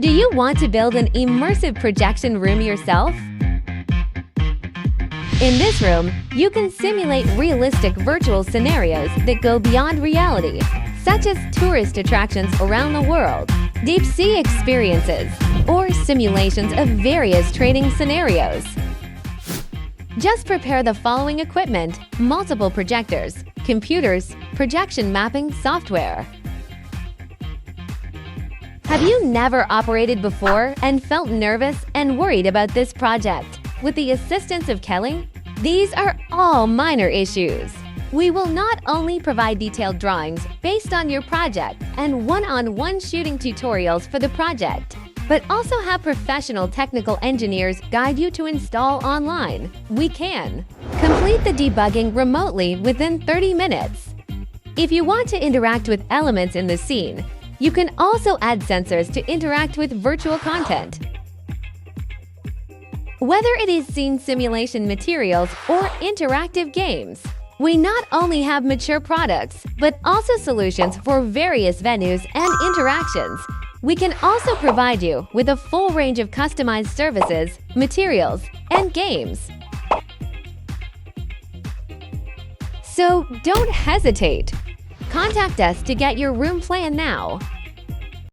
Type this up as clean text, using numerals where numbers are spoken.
Do you want to build an immersive projection room yourself? In this room, you can simulate realistic virtual scenarios that go beyond reality, such as tourist attractions around the world, deep-sea experiences, or simulations of various training scenarios. Just prepare the following equipment: multiple projectors, computers, projection mapping software. Have you never operated before and felt nervous and worried about this project? With the assistance of Kelly, these are all minor issues. We will not only provide detailed drawings based on your project and one-on-one shooting tutorials for the project, but also have professional technical engineers guide you to install online. We can complete the debugging remotely within 30 minutes. If you want to interact with elements in the scene, you can also add sensors to interact with virtual content. Whether it is scene simulation materials or interactive games, we not only have mature products, but also solutions for various venues and interactions. We can also provide you with a full range of customized services, materials, and games. So don't hesitate. Contact us to get your room plan now.